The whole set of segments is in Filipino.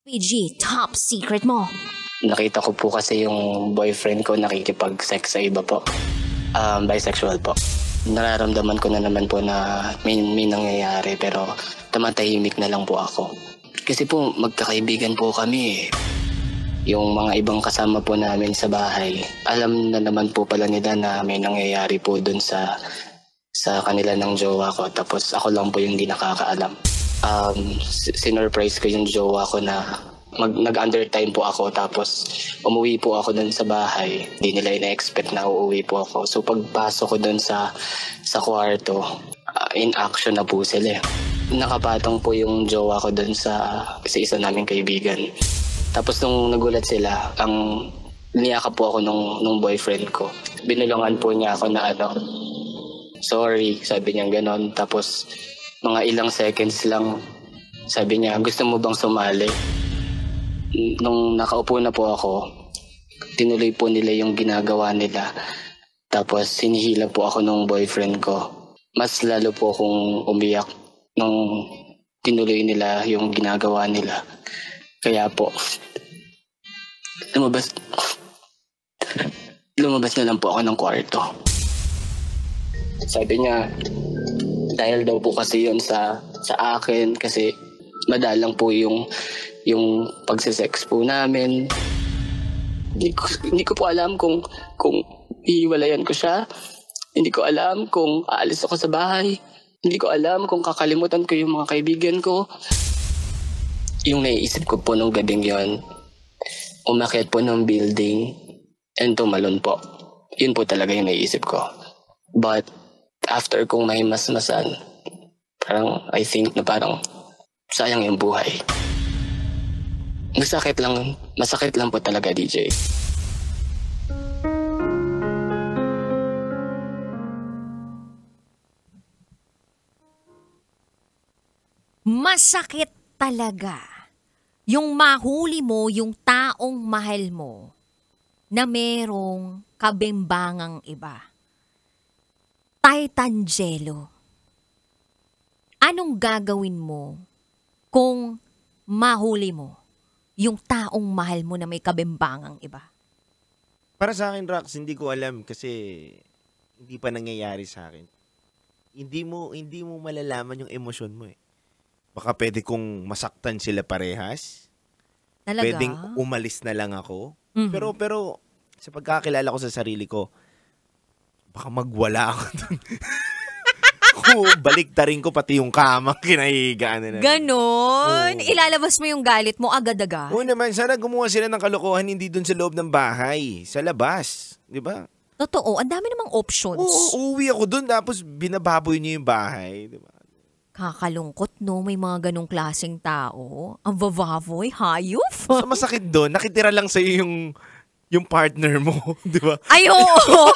PG, top secret mo. Nakita ko po kasi yung boyfriend ko nakikipag-sex sa iba po. Bisexual po. Nararamdaman ko na naman po na may nangyayari pero tumatahimik na lang po ako. Kasi po magkakaibigan po kami eh. Yung mga ibang kasama po namin sa bahay, alam na naman po pala nila na may nangyayari po dun sa kanila ng jowa ko. Tapos ako lang po yung hindi nakakaalam. Sinurprise ko yung jowa ko na nag-undertime po ako, tapos umuwi po ako dun sa bahay. Hindi nila ina-expect na uuwi po ako. So pagpasok ko dun sa kwarto, in action na po sila. Nakapatong po yung jowa ko dun sa isa naming kaibigan. Tapos nung nagulat sila, niyakap po ako nung boyfriend ko. Binulungan po niya ako na sorry, sabi niya ganon. Tapos mga ilang seconds lang, sabi niya, gusto mo bang sumali? Nung nakaupo na po ako, tinuloy po nila yung ginagawa nila. Tapos sinihila po ako nung boyfriend ko. Mas lalo po akong umiyak nung tinuloy nila yung ginagawa nila. Kaya po, lumabas na lang po ako ng kwarto. Sabi niya, dahil daw po kasi yun sa akin, kasi madalang po yung pagsisex po namin. Hindi ko po alam kung iiwalayan ko siya. Hindi ko alam kung aalis ako sa bahay. Hindi ko alam kung kakalimutan ko yung mga kaibigan ko. Yung naiisip ko po nung gabing yon, umakyat po ng building and tumalon po. Yun po talaga yung naiisip ko. But after kong mahimasmasan, I think na parang sayang yung buhay. Masakit lang po talaga, DJ. Masakit talaga yung mahuli mo yung taong mahal mo na merong kabimbangang iba. Titangelo, anong gagawin mo kung mahuli mo yung taong mahal mo na may kabimbangang iba? Para sa akin, Rax, hindi ko alam kasi hindi pa nangyayari sa akin. Hindi mo malalaman yung emosyon mo eh. Baka pwede kong masaktan sila parehas. Talaga? Pwedeng umalis na lang ako. Mm-hmm. Pero sa pagkakilala ko sa sarili ko, baka magwala ako dun. Baliktarin ko pati yung kama kinahigaan na. Ganon? Ilalabas mo yung galit mo agad-agad? Oo naman, sana gumawa sila ng kalokohan hindi dun sa loob ng bahay. Sa labas. Di ba? Totoo, ang dami namang options. Oo, uuwi ako dun tapos binababoy niyo yung bahay. Di ba? Kakalungkot, no? May mga ganong klaseng tao. Ang vavavoy, hayop. So, masakit doon, nakitira lang sa'yo yung partner mo, di ba? Ay, oo.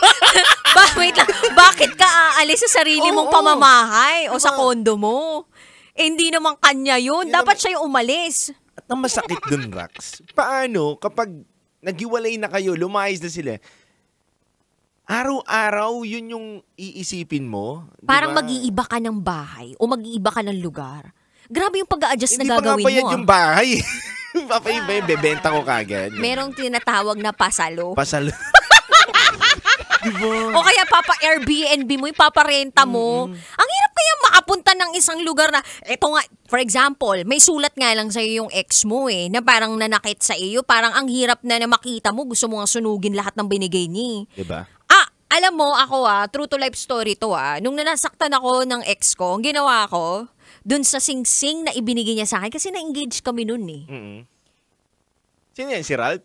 Wait lang, bakit ka aalis sa sarili mong pamamahay o sa kondo mo? Hindi naman kanya yun. Dapat siya yung umalis. At ang masakit doon, Rax, paano kapag naghiwalay na kayo, lumayas na sila, araw-araw yun yung iisipin mo? Diba? Parang mag-iiba ka ng bahay o mag-iiba ka ng lugar. Grabe yung pag-a-adjust na gagawin mo. Hindi pa nga bayad yung bahay. Papaiba yung bebenta ko kagad. Merong tinatawag na pasalo. Pasalo. Diba? O kaya papa-Airbnb mo, ipaparenta mo. Ang hirap kaya makapunta ng isang lugar na, eto nga, for example, may sulat nga lang sa'yo yung ex mo na parang nanakit sa iyo. Parang ang hirap na makita mo, gusto mo nga sunugin lahat ng binigay niya. Diba? Alam mo, ako true to life story to nung nanasaktan ako ng ex ko, ang ginawa ko, dun sa singsing na ibinigay niya sa akin, kasi na-engage kami nun Mm-hmm. Sino yan? Si Ralph?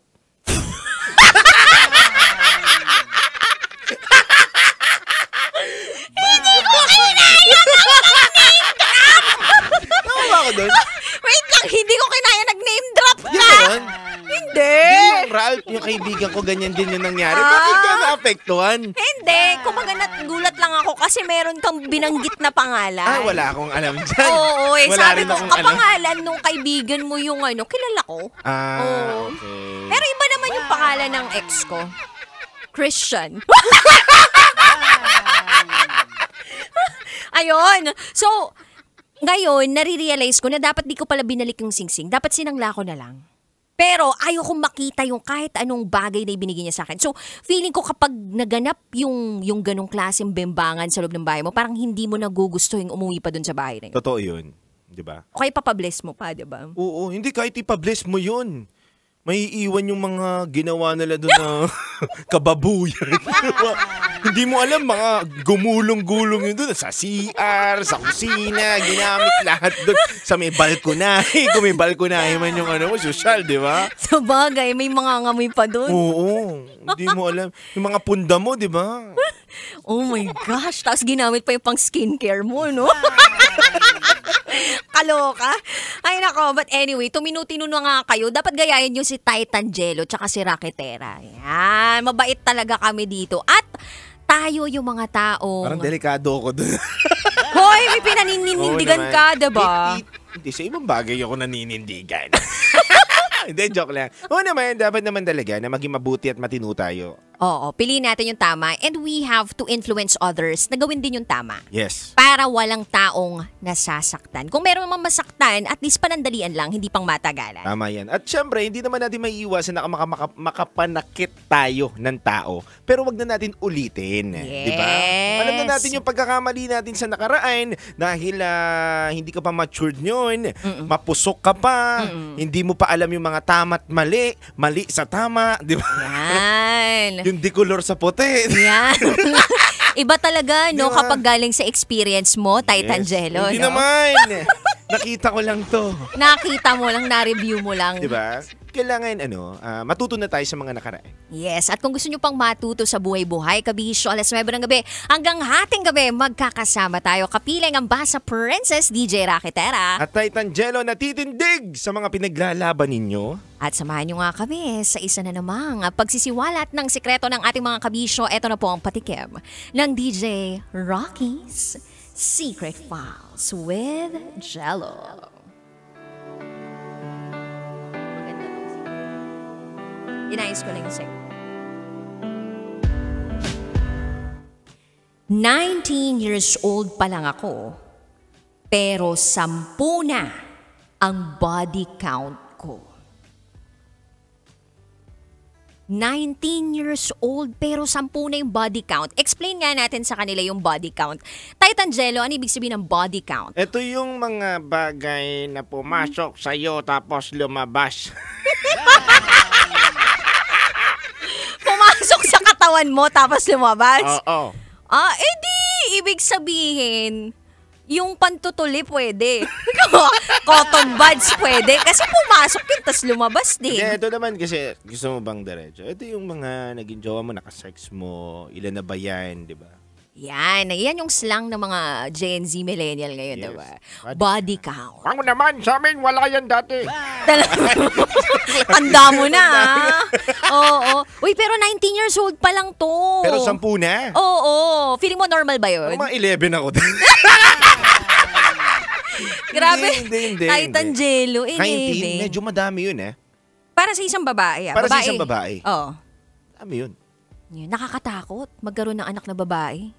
Hindi ko kinaya Tama ba ako dun? Wait lang, hindi ko kinaya nag-name drop ka! Yun? Hindi! Yung Ralph, yung kaibigan ko, ganyan din yung nangyari. Bakit ka naapektuhan? Hindi, kumaga nagulat lang ako kasi meron kang binanggit na pangalan. Wala akong alam dyan. Oo, Wala sabi rin ko, akong kapangalan nung kaibigan mo yung kilala ko. Okay. Pero iba naman yung pangalan ng ex ko. Christian. Ayun. So, Ngayon, nare-realize ko na dapat di ko pala binalik yung singsing. Dapat sinangla ko na lang. Pero ayokong makita yung kahit anong bagay na ibinigay niya sa akin. So, feeling ko kapag naganap yung ganong klaseng bembangan sa loob ng bahay mo, parang hindi mo nagugustuhin umuwi pa dun sa bahay na yun. Totoo yun. Di ba? Okay, papabless mo pa, di ba? Oo, hindi kahit ipabless mo yun. May iiwan yung mga ginawa nila doon na kababuyan. Hindi mo alam, mga gumulong-gulong yun doon. Sa CR, sa kusina, ginamit lahat doon. Sa may balkonahe. Kung may balkonahe man yung social, di ba? Sa bagay, may mga ngamoy pa doon. Oo, hindi mo alam. Yung mga punda mo, di ba? Oh my gosh, tapos ginamit pa yung pang skincare mo, no? Kaloka. Ay nako, but anyway, tuminutino na nga kayo. Dapat gayahin nyo si Titan Jello tsaka si Raketera. Yan, mabait talaga kami dito. At tayo yung mga tao. Parang delikado ako doon. Hoy, may pinaninindigan ka, diba? Hindi, sa ibang bagay ako naninindigan. Hindi, joke lang. Oo naman, dapat naman talaga na maging mabuti at matino tayo. Oo, piliin natin yung tama and we have to influence others na gawin din yung tama. Yes. Para walang taong nasasaktan. Kung meron mang masaktan, at least panandalian lang, hindi pang matagalan. Tama yan. At syempre, hindi naman natin maiiwasan na makapanakit tayo ng tao. Pero wag na natin ulitin. Yes. Di ba? Alam na natin yung pagkakamali natin sa nakaraan dahil hindi ka pa matured yun. Mapusok ka pa. Hindi mo pa alam yung mga tama at mali. Mali sa tama. Di ba? Yan. Yung decolor sa puti. Yan. Iba talaga, no, Diba? kapag galing sa experience mo, Titan Yes. Jello, Hindi no? naman. Nakita ko lang to. Nakita mo lang, na-review mo lang. Di ba? Kailangan matuto na tayo sa mga nakaraan. Yes, at kung gusto nyo pang matuto sa buhay-buhay, kabisyo, alas 9 ng gabi, hanggang hating gabi, magkakasama tayo. Kapiling ang Basa Princess, DJ Raketera. At Titan Jello na titindig sa mga pinaglalaban ninyo. At samahan nyo nga kami sa isa na namang pagsisiwalat ng sikreto ng ating mga kabisyo. Ito na po ang patikim ng DJ Rocky's Secret Files with Jello. Inayos ko lang yung secret. 19 years old pa lang ako, pero 10 na ang body count ko. 19 years old pero 10 na yung body count. Explain nga natin sa kanila yung body count. Titan Jello, ano ibig sabihin ng body count? Ito yung mga bagay na pumasok sa'yo tapos lumabas. Pumasok sa katawan mo tapos lumabas? Oo. Edi, ibig sabihin, yung pantutuli pwede. Cotton buds pwede. Kasi pumasok yun, tas lumabas din. Hindi, ito naman kasi, gusto mo bang diretso? Ito yung mga naging jowa mo, nakasex mo, ilan na ba yan, di ba? Yan yung slang ng mga Gen Z millennial ngayon, Yes. diba? Body Body count. Ako naman, sa amin, wala yan dati. Tanda mo na, Oo. Uy, pero 19 years old pa lang to. Pero 10 na. Oo. Feeling mo normal ba yun? Mga 11 ako din. Grabe. Hindi. Titan Jello, 19, 11. medyo madami yun Para sa isang babae. Para sa isang babae. Oo. Dami yun. Yan, nakakatakot magkaroon ng anak na babae.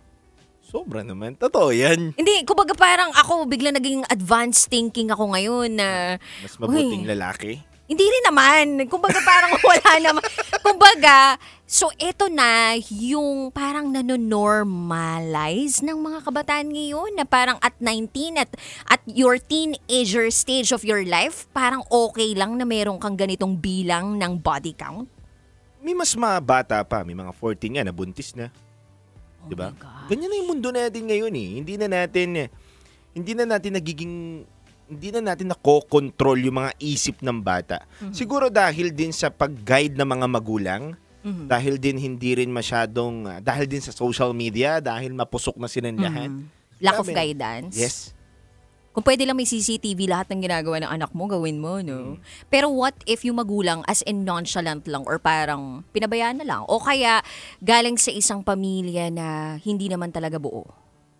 Sobra naman. Totoo yan. Hindi, kumbaga parang ako bigla naging advanced thinking ako ngayon na Mas mabuting uy, lalaki. hindi rin naman. Kumbaga parang wala naman. Kumbaga, so eto na yung parang nanonormalize ng mga kabataan ngayon na parang at 19 at your teenager stage of your life, parang okay lang na meron kang ganitong bilang ng body count. May mas mabata pa. May mga 14 nga, nabuntis na. Oh Diba? my God. Ganyan na yung mundo natin ngayon eh. Hindi na natin nakokontrol yung mga isip ng bata. Siguro dahil din sa pag-guide ng mga magulang, dahil din hindi rin masyadong, dahil din sa social media, dahil mapusok na silang lahat. Lack of Sabi, guidance. Yes. Kung pwede lang may CCTV lahat ng ginagawa ng anak mo, gawin mo, no? Pero what if yung magulang as in nonchalant lang or parang pinabayaan na lang? O kaya galing sa isang pamilya na hindi naman talaga buo?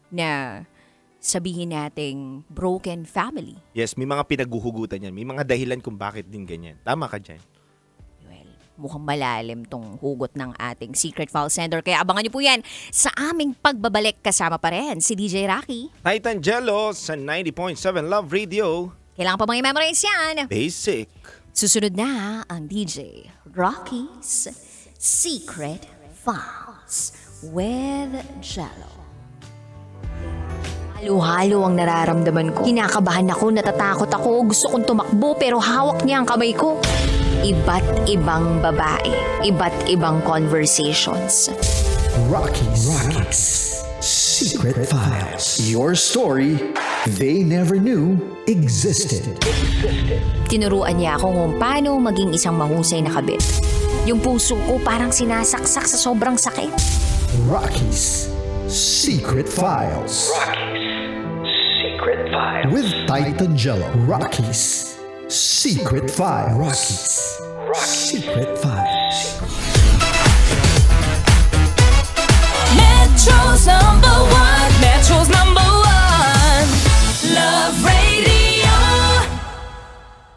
Na sabihin nating broken family? Yes, may mga pinaguhugutan yan. May mga dahilan kung bakit din ganyan. Tama ka dyan. Well, mukhang malalim tong hugot ng ating secret file sender. Kaya abangan niyo po yan sa aming pagbabalik. Kasama pa rin si DJ Rocky. Titan Jello sa 90.7 Love Radio. Kailangan pa bang i-memorize yan? Basic. Susunod na ang DJ Rocky's Secret Files with Jello. Halo-halo ang nararamdaman ko. Kinakabahan ako, natatakot ako, gusto kong tumakbo pero hawak niya ang kamay ko. Iba't ibang babae, iba't ibang conversations. Rocky's Secret Files. Your story they never knew existed. Tinuruan niya ako kung paano maging isang mahusay na kabit. Yung puso ko parang sinasaksak sa sobrang sakit. Rocky's Secret Files. Secret Files. With Titan Jello. Rocky's Secret Files. Rocky's Secret Files.